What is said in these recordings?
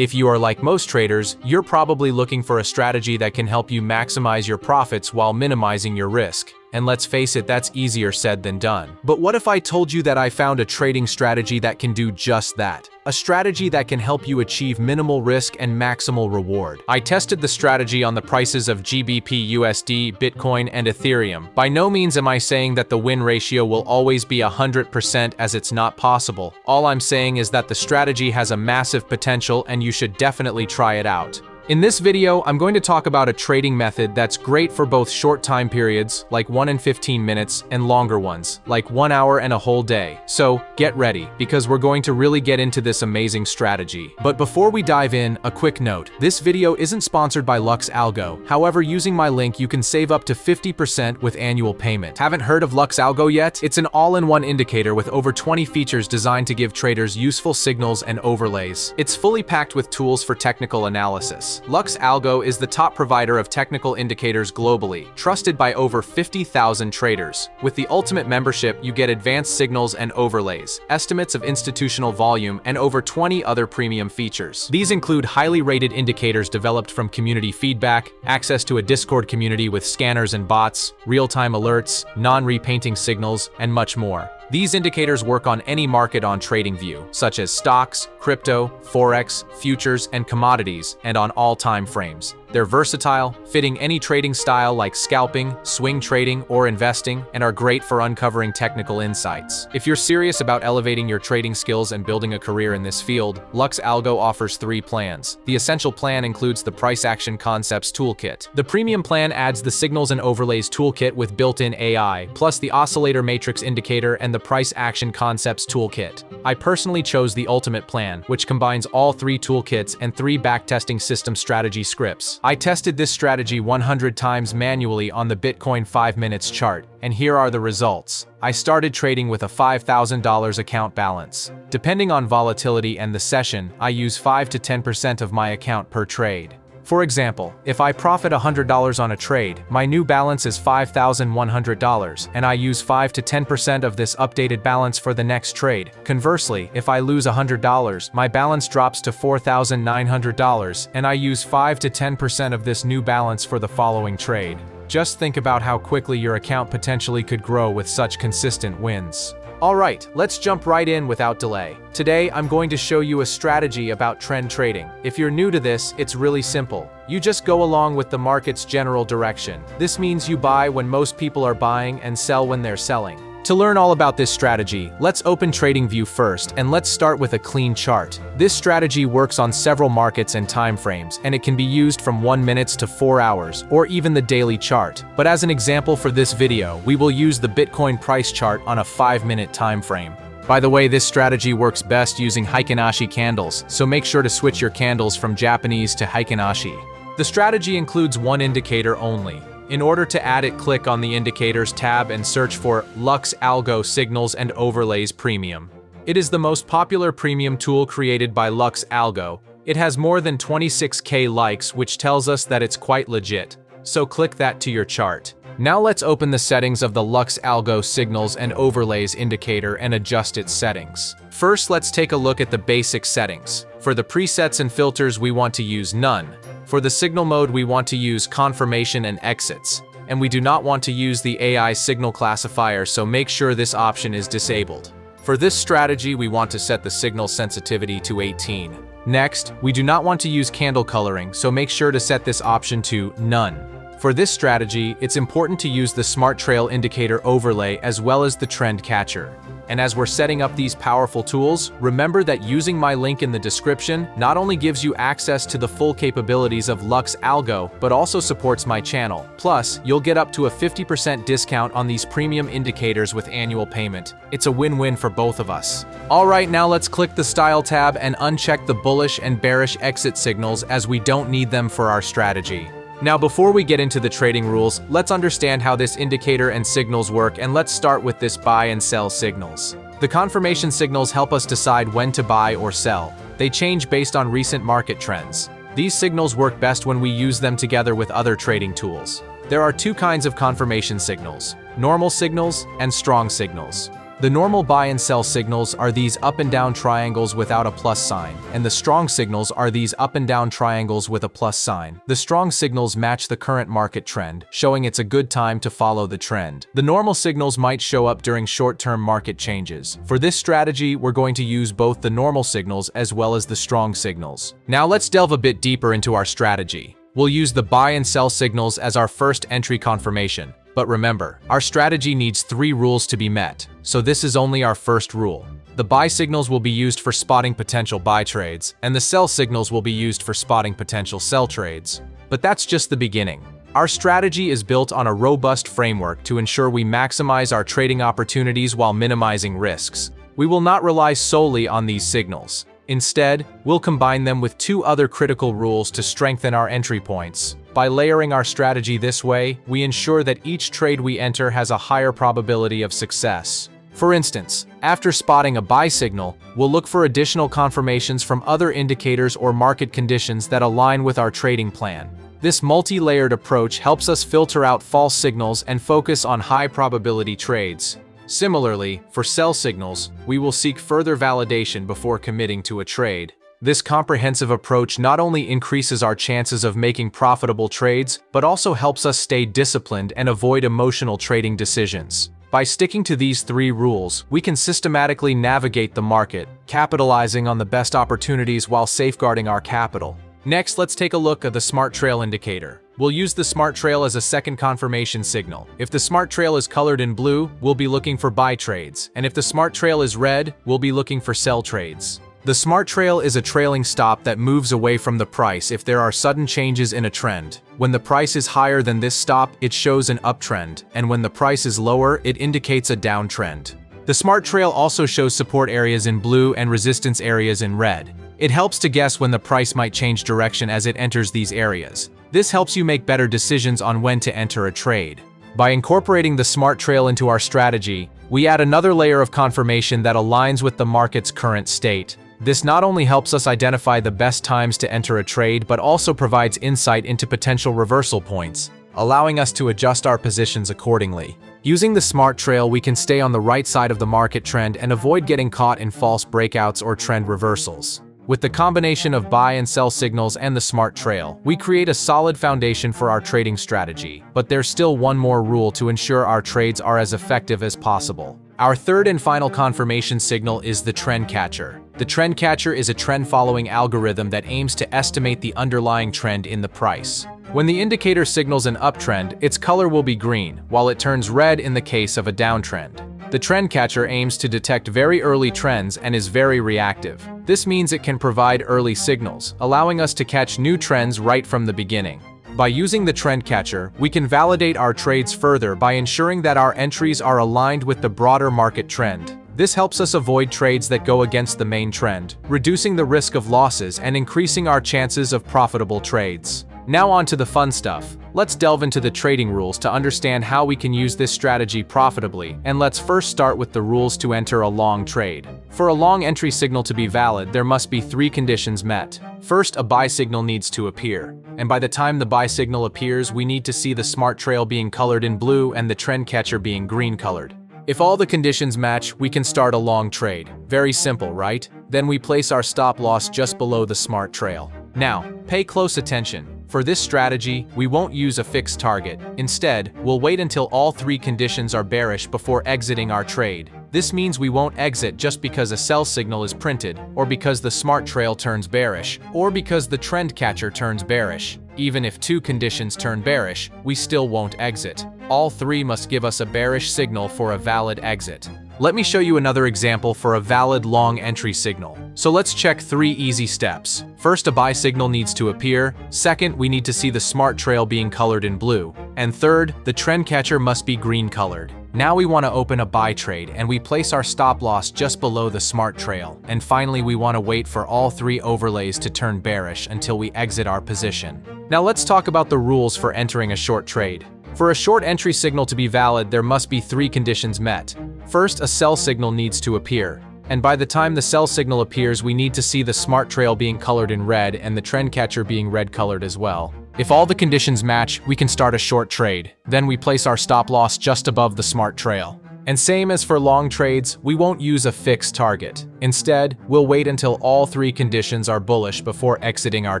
If you are like most traders, you're probably looking for a strategy that can help you maximize your profits while minimizing your risk. And let's face it, that's easier said than done. But what if I told you that I found a trading strategy that can do just that? A strategy that can help you achieve minimal risk and maximal reward. I tested the strategy on the prices of GBP USD, Bitcoin, and Ethereum. By no means am I saying that the win ratio will always be 100%, as it's not possible. All I'm saying is that the strategy has a massive potential and you should definitely try it out. In this video, I'm going to talk about a trading method that's great for both short time periods, like 1 and 15 minutes, and longer ones, like 1 hour and a whole day. So, get ready, because we're going to really get into this amazing strategy. But before we dive in, a quick note. This video isn't sponsored by Lux Algo. However, using my link, you can save up to 50% with annual payment. Haven't heard of Lux Algo yet? It's an all-in-one indicator with over 20 features designed to give traders useful signals and overlays. It's fully packed with tools for technical analysis. Lux Algo is the top provider of technical indicators globally, trusted by over 50,000 traders. With the ultimate membership, you get advanced signals and overlays, estimates of institutional volume, and over 20 other premium features. These include highly rated indicators developed from community feedback, access to a Discord community with scanners and bots, real-time alerts, non-repainting signals, and much more. These indicators work on any market on TradingView, such as stocks, crypto, forex, futures, and commodities, and on all time frames. They're versatile, fitting any trading style like scalping, swing trading, or investing, and are great for uncovering technical insights. If you're serious about elevating your trading skills and building a career in this field, Lux Algo offers 3 plans. The essential plan includes the Price Action Concepts Toolkit. The premium plan adds the Signals and Overlays Toolkit with built-in AI, plus the Oscillator Matrix Indicator and the Price Action Concepts Toolkit. I personally chose the Ultimate plan, which combines all 3 toolkits and 3 backtesting system strategy scripts. I tested this strategy 100 times manually on the Bitcoin 5 minutes chart, and here are the results. I started trading with a $5,000 account balance. Depending on volatility and the session, I use 5 to 10% of my account per trade. For example, if I profit $100 on a trade, my new balance is $5,100, and I use 5 to 10% of this updated balance for the next trade. Conversely, if I lose $100, my balance drops to $4,900, and I use 5 to 10% of this new balance for the following trade. Just think about how quickly your account potentially could grow with such consistent wins. Alright, let's jump right in without delay. Today, I'm going to show you a strategy about trend trading. If you're new to this, it's really simple. You just go along with the market's general direction. This means you buy when most people are buying and sell when they're selling. To learn all about this strategy, let's open TradingView first, and let's start with a clean chart. This strategy works on several markets and time frames, and it can be used from 1 minute to 4 hours, or even the daily chart. But as an example for this video, we will use the Bitcoin price chart on a 5-minute time frame. By the way, this strategy works best using Heikinashi candles, so make sure to switch your candles from Japanese to Heikinashi. The strategy includes one indicator only. In order to add it, click on the Indicators tab and search for Lux Algo Signals and Overlays Premium. It is the most popular premium tool created by Lux Algo. It has more than 26,000 likes, which tells us that it's quite legit. So click that to your chart. Now let's open the settings of the Lux Algo Signals and Overlays indicator and adjust its settings. First, let's take a look at the basic settings. For the presets and filters, we want to use None. For the signal mode, we want to use Confirmation and Exits. And we do not want to use the AI signal classifier, so make sure this option is disabled. For this strategy, we want to set the signal sensitivity to 18. Next, we do not want to use candle coloring, so make sure to set this option to None. For this strategy, it's important to use the Smart Trail Indicator overlay as well as the Trend Catcher. And as we're setting up these powerful tools, remember that using my link in the description not only gives you access to the full capabilities of Lux Algo, but also supports my channel. Plus, you'll get up to a 50% discount on these premium indicators with annual payment. It's a win-win for both of us. Alright, now let's click the Style tab and uncheck the bullish and bearish exit signals, as we don't need them for our strategy. Now, before we get into the trading rules, let's understand how this indicator and signals work, and let's start with this buy and sell signals. The confirmation signals help us decide when to buy or sell. They change based on recent market trends. These signals work best when we use them together with other trading tools. There are 2 kinds of confirmation signals: normal signals and strong signals. The normal buy and sell signals are these up and down triangles without a plus sign, and the strong signals are these up and down triangles with a plus sign. The strong signals match the current market trend, showing it's a good time to follow the trend. The normal signals might show up during short-term market changes. For this strategy, we're going to use both the normal signals as well as the strong signals. Now let's delve a bit deeper into our strategy. We'll use the buy and sell signals as our first entry confirmation. But remember, our strategy needs 3 rules to be met, so this is only our first rule. The buy signals will be used for spotting potential buy trades, and the sell signals will be used for spotting potential sell trades. But that's just the beginning. Our strategy is built on a robust framework to ensure we maximize our trading opportunities while minimizing risks. We will not rely solely on these signals. Instead, we'll combine them with 2 other critical rules to strengthen our entry points. By layering our strategy this way, we ensure that each trade we enter has a higher probability of success. For instance, after spotting a buy signal, we'll look for additional confirmations from other indicators or market conditions that align with our trading plan. This multi-layered approach helps us filter out false signals and focus on high-probability trades. Similarly, for sell signals, we will seek further validation before committing to a trade. This comprehensive approach not only increases our chances of making profitable trades, but also helps us stay disciplined and avoid emotional trading decisions. By sticking to these 3 rules, we can systematically navigate the market, capitalizing on the best opportunities while safeguarding our capital. Next, let's take a look at the Smart Trail indicator. We'll use the Smart Trail as a second confirmation signal. If the Smart Trail is colored in blue, we'll be looking for buy trades, and if the Smart Trail is red, we'll be looking for sell trades. The Smart Trail is a trailing stop that moves away from the price if there are sudden changes in a trend. When the price is higher than this stop, it shows an uptrend, and when the price is lower, it indicates a downtrend. The Smart Trail also shows support areas in blue and resistance areas in red. It helps to guess when the price might change direction as it enters these areas. This helps you make better decisions on when to enter a trade. By incorporating the Smart Trail into our strategy, we add another layer of confirmation that aligns with the market's current state. This not only helps us identify the best times to enter a trade, but also provides insight into potential reversal points, allowing us to adjust our positions accordingly. Using the Smart Trail, we can stay on the right side of the market trend and avoid getting caught in false breakouts or trend reversals. With the combination of buy and sell signals and the Smart Trail, we create a solid foundation for our trading strategy. But there's still one more rule to ensure our trades are as effective as possible. Our third and final confirmation signal is the trend catcher. The trend catcher is a trend-following algorithm that aims to estimate the underlying trend in the price. When the indicator signals an uptrend, its color will be green, while it turns red in the case of a downtrend. The trend catcher aims to detect very early trends and is very reactive. This means it can provide early signals, allowing us to catch new trends right from the beginning. By using the trend catcher, we can validate our trades further by ensuring that our entries are aligned with the broader market trend. This helps us avoid trades that go against the main trend, reducing the risk of losses and increasing our chances of profitable trades. Now on to the fun stuff. Let's delve into the trading rules to understand how we can use this strategy profitably, and let's first start with the rules to enter a long trade. For a long entry signal to be valid, there must be 3 conditions met. First, a buy signal needs to appear, and by the time the buy signal appears, we need to see the Smart Trail being colored in blue and the trend catcher being green colored. If all the conditions match, we can start a long trade. Very simple, right? Then we place our stop loss just below the Smart Trail. Now, pay close attention. For this strategy, we won't use a fixed target. Instead, we'll wait until all 3 conditions are bearish before exiting our trade. This means we won't exit just because a sell signal is printed, or because the Smart Trail turns bearish, or because the trend catcher turns bearish. Even if 2 conditions turn bearish, we still won't exit. All 3 must give us a bearish signal for a valid exit. Let me show you another example for a valid long entry signal. So let's check 3 easy steps. First, a buy signal needs to appear. Second, we need to see the Smart Trail being colored in blue. And third, the trend catcher must be green colored. Now we want to open a buy trade and we place our stop loss just below the Smart Trail. And finally, we want to wait for all 3 overlays to turn bearish until we exit our position. Now let's talk about the rules for entering a short trade. For a short entry signal to be valid, there must be 3 conditions met. First, a sell signal needs to appear. And by the time the sell signal appears, we need to see the Smart Trail being colored in red and the trend catcher being red colored as well. If all the conditions match, we can start a short trade. Then we place our stop loss just above the Smart Trail. And same as for long trades, we won't use a fixed target. Instead, we'll wait until all three conditions are bullish before exiting our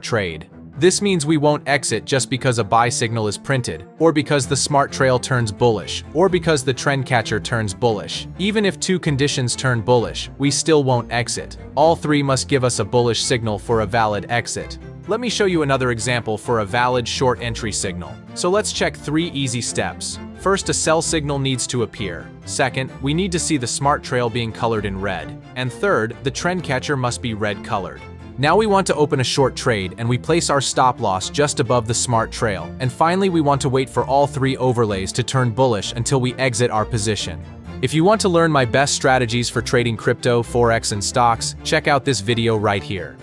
trade. This means we won't exit just because a buy signal is printed, or because the smart trail turns bullish, or because the trend catcher turns bullish. Even if two conditions turn bullish, we still won't exit. All three must give us a bullish signal for a valid exit. Let me show you another example for a valid short entry signal. So let's check 3 easy steps. First, a sell signal needs to appear. Second, we need to see the smart trail being colored in red. And third, the trend catcher must be red colored. Now we want to open a short trade, and we place our stop loss just above the smart trail. And finally, we want to wait for all 3 overlays to turn bullish until we exit our position. If you want to learn my best strategies for trading crypto, forex, and stocks, check out this video right here.